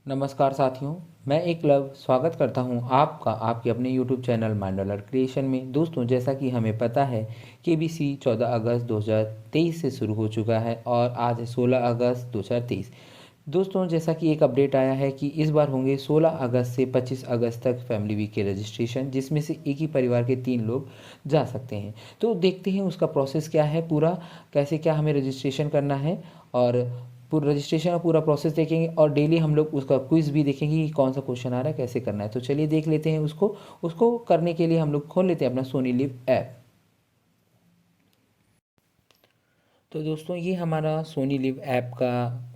नमस्कार साथियों, मैं एकलव स्वागत करता हूं आपका आपके अपने YouTube channel mind alert creation में। दोस्तों, जैसा कि हमें पता है KBC 14 अगस्त 2023 से शुरू हो चुका है और आज है 16 अगस्त 2023। दोस्तों, जैसा कि एक अपडेट आया है कि इस बार होंगे 16 अगस्त से 25 अगस्त तक फैमिली वीक के रजिस्ट्रेशन, जिसमें से एक ही परिवार के 3 लोग जा सकते हैं। तो देखते हैं उसका प्रोसेस क्या है, पूरा कैसे क्या हमें रजिस्ट्रेशन करना है। और पूरा रजिस्ट्रेशन का पूरा प्रोसेस देखेंगे और डेली हम लोग उसका क्विज़ भी देखेंगे कि कौन सा क्वेश्चन आ रहा है, कैसे करना है। तो चलिए देख लेते हैं उसको। उसको करने के लिए हम लोग खोल लेते हैं अपना सोनी लिव ऐप। तो दोस्तों, ये हमारा सोनी लिव ऐप का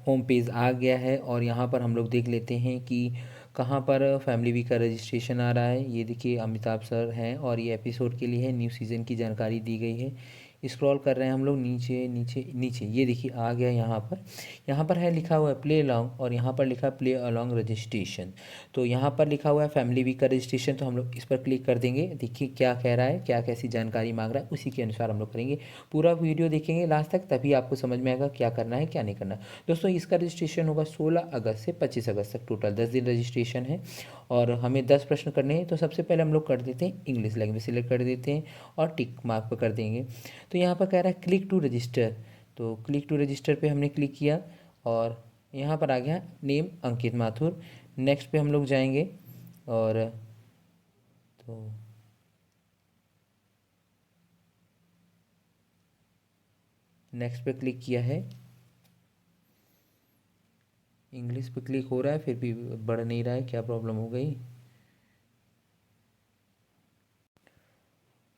होम पेज आ गया है और यहाँ पर हम लोग देख लेते हैं कि कहाँ पर फैमिली वीक का रजिस्ट्रेशन आ रहा है। ये देखिए, अमिताभ सर हैं और ये एपिसोड के लिए है, न्यू सीज़न की जानकारी दी गई है। स्क्रॉल कर रहे हैं हम लोग नीचे नीचे नीचे, ये देखिए आ गया यहाँ पर है लिखा हुआ है प्ले अलॉन्ग और यहाँ पर लिखा है प्ले अलॉन्ग रजिस्ट्रेशन। तो यहाँ पर लिखा हुआ है फैमिली वीक का रजिस्ट्रेशन, तो हम लोग इस पर क्लिक कर देंगे। देखिए क्या कह रहा है, क्या कैसी जानकारी मांग रहा है, उसी के अनुसार हम लोग करेंगे। पूरा वीडियो देखेंगे लास्ट तक, तभी आपको समझ में आएगा क्या करना है क्या नहीं करना। दोस्तों, इसका रजिस्ट्रेशन होगा 16 अगस्त से 25 अगस्त तक, टोटल 10 दिन रजिस्ट्रेशन है और हमें 10 प्रश्न करने हैं। तो सबसे पहले हम लोग कर देते हैं इंग्लिश लैंग्वेज सेलेक्ट कर देते हैं और टिक मार्क पर कर देंगे। तो यहाँ पर कह रहा है क्लिक टू रजिस्टर, तो क्लिक टू रजिस्टर पे हमने क्लिक किया और यहाँ पर आ गया नेम अंकित माथुर। नेक्स्ट पे हम लोग जाएंगे और तो नेक्स्ट पे क्लिक किया है। इंग्लिश पे क्लिक हो रहा है फिर भी बढ़ नहीं रहा है, क्या प्रॉब्लम हो गई।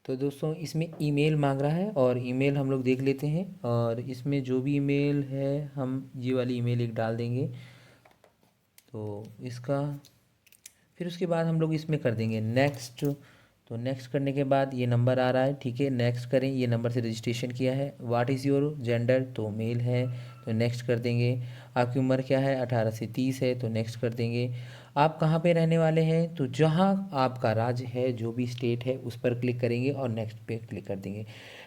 तो दोस्तों, इसमें ईमेल मांग रहा है और ईमेल हम लोग देख लेते हैं और इसमें जो भी ईमेल है हम ये वाली ईमेल एक डाल देंगे। तो इसका फिर उसके बाद हम लोग इसमें कर देंगे नेक्स्ट। तो नेक्स्ट करने के बाद ये नंबर आ रहा है, ठीक है, नेक्स्ट करें। ये नंबर से रजिस्ट्रेशन किया है। व्हाट इज़ योर जेंडर, तो मेल है, तो नेक्स्ट कर देंगे। आपकी उम्र क्या है, 18 से 30 है, तो नेक्स्ट कर देंगे। आप कहाँ पे रहने वाले हैं, तो जहाँ आपका राज्य है, जो भी स्टेट है उस पर क्लिक करेंगे और नेक्स्ट पे क्लिक कर देंगे।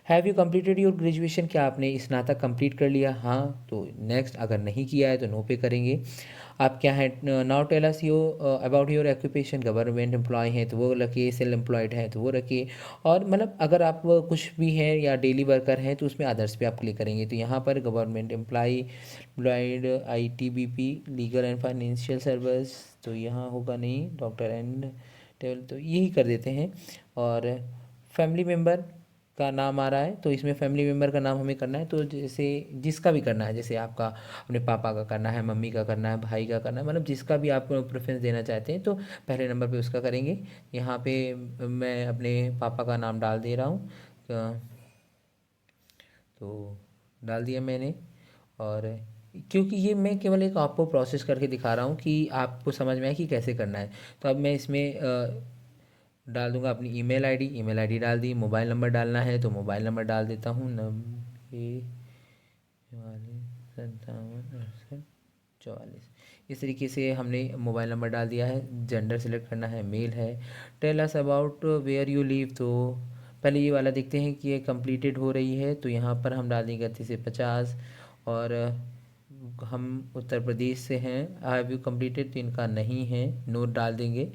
Have you completed your graduation, क्या आपने स्नातक कंप्लीट कर लिया, हाँ, तो नेक्स्ट। अगर नहीं किया है तो नो पे करेंगे। आप क्या हैं, now tell us you about your occupation, government employ हैं तो वो रखिए, सेल्फ एम्प्लॉयड हैं तो वो रखिए। और मतलब अगर आप कुछ भी हैं या डेली वर्कर हैं तो उसमें अदर्स पे आप क्लिक करेंगे। तो यहाँ पर government employed, ITBP, legal and financial service, तो यहाँ होगा नहीं, डॉक्टर एंड टेबल, तो यही कर देते हैं। और फैमिली मेम्बर का नाम आ रहा है, तो इसमें फैमिली मेम्बर का नाम हमें करना है। तो जैसे जिसका भी करना है, जैसे आपका अपने पापा का करना है, मम्मी का करना है, भाई का करना है, मतलब जिसका भी आप प्रेफरेंस देना चाहते हैं तो पहले नंबर पे उसका करेंगे। यहाँ पे मैं अपने पापा का नाम डाल दे रहा हूँ। तो डाल दिया मैंने। और क्योंकि ये मैं केवल एक आपको प्रोसेस करके दिखा रहा हूँ कि आपको समझ में आए कि कैसे करना है। तो अब मैं इसमें डाल दूंगा अपनी ईमेल आईडी डाल दी। मोबाइल नंबर डालना है तो मोबाइल नंबर डाल देता हूँ, 90 44 57 68 44। इस तरीके से हमने मोबाइल नंबर डाल दिया है। जेंडर सेलेक्ट करना है, मेल है। Tell us about where you live, तो पहले ये वाला देखते हैं कि ये कंप्लीटेड हो रही है। तो यहाँ पर हम डाल देंगे 30 से 50। और हम उत्तर प्रदेश से हैं। हैव यू कंप्लीटेड, तो इनका नहीं है, नोट डाल देंगे।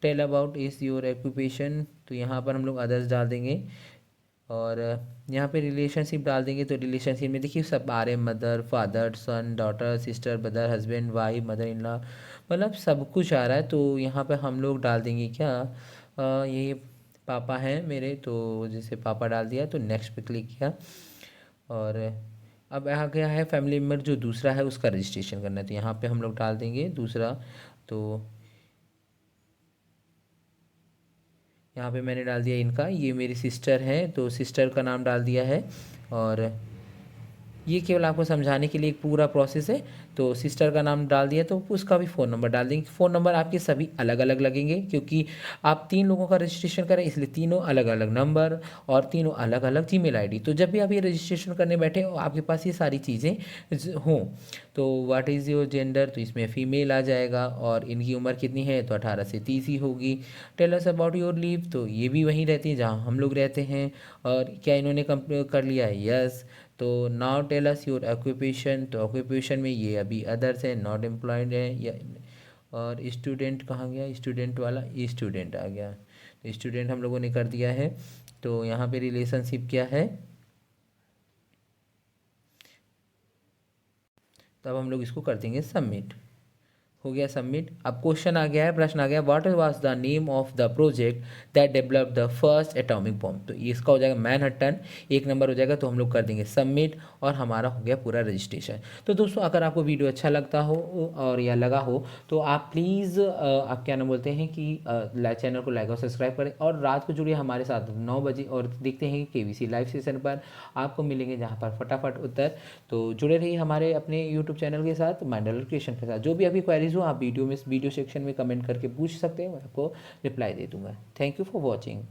Tell about is your occupation, तो यहाँ पर हम लोग अदर्स डाल देंगे। और यहाँ पे रिलेशनशिप डाल देंगे। तो रिलेशनशिप में देखिए सब आ रहे हैं, mother, father, son, daughter, sister, brother, husband, wife, mother in law, मतलब सब कुछ आ रहा है। तो यहाँ पे हम लोग डाल देंगे क्या, ये पापा हैं मेरे, तो जैसे पापा डाल दिया तो नेक्स्ट पे क्लिक किया। और अब आ गया है फैमिली मेम्बर जो दूसरा है उसका रजिस्ट्रेशन करना है, तो यहाँ पे हम लोग डाल देंगे दूसरा। तो यहाँ पे मैंने डाल दिया इनका, ये मेरी सिस्टर है तो सिस्टर का नाम डाल दिया है। और ये केवल आपको समझाने के लिए एक पूरा प्रोसेस है। तो सिस्टर का नाम डाल दिया तो उसका भी फ़ोन नंबर डाल देंगे। फ़ोन नंबर आपके सभी अलग अलग लगेंगे क्योंकि आप 3 लोगों का रजिस्ट्रेशन करें, इसलिए तीनों अलग अलग नंबर और तीनों अलग अलग जीमेल आईडी। तो जब भी आप ये रजिस्ट्रेशन करने बैठे हो आपके पास ये सारी चीज़ें हों। तो व्हाट इज़ योर जेंडर, तो इसमें फ़ीमेल आ जाएगा। और इनकी उम्र कितनी है, तो 18 से 30 ही होगी। Tell us about your leave, तो ये भी वहीं रहती है जहाँ हम लोग रहते हैं। और क्या इन्होंने कर लिया है, यस। तो now tell us your occupation, तो ऑक्यूपेशन में ये अभी अदर्स है, नॉट एम्प्लॉयड है या और स्टूडेंट कहाँ गया, स्टूडेंट वाला स्टूडेंट आ गया। तो स्टूडेंट हम लोगों ने कर दिया है। तो यहाँ पे रिलेशनशिप क्या है, तो अब हम लोग इसको कर देंगे सबमिट। हो गया सबमिट। अब क्वेश्चन आ गया है, प्रश्न आ गया, what was the name of the project that develop the first atomic bomb. तो ये इसका हो जाएगा मैनहट्टन, 1 नंबर हो जाएगा। तो हम लोग कर देंगे सबमिट और हमारा हो गया पूरा रजिस्ट्रेशन। तो दोस्तों अगर आपको वीडियो अच्छा लगता हो और या लगा हो तो आप प्लीज़ आप क्या नाम बोलते हैं कि चैनल को लाइक और सब्सक्राइब करें और रात को जुड़िए हमारे साथ 9 बजे और देखते हैं कि KBC लाइव सेशन पर आपको मिलेंगे जहाँ पर फटाफट उत्तर। तो जुड़े रहिए हमारे अपने यूट्यूब चैनल के साथ माइंडल क्रिएशन के साथ। जो भी अभी क्वेरीज हो आप वीडियो सेक्शन में कमेंट करके पूछ सकते हैं, मैं आपको रिप्लाई दे दूंगा। Thank you for watching.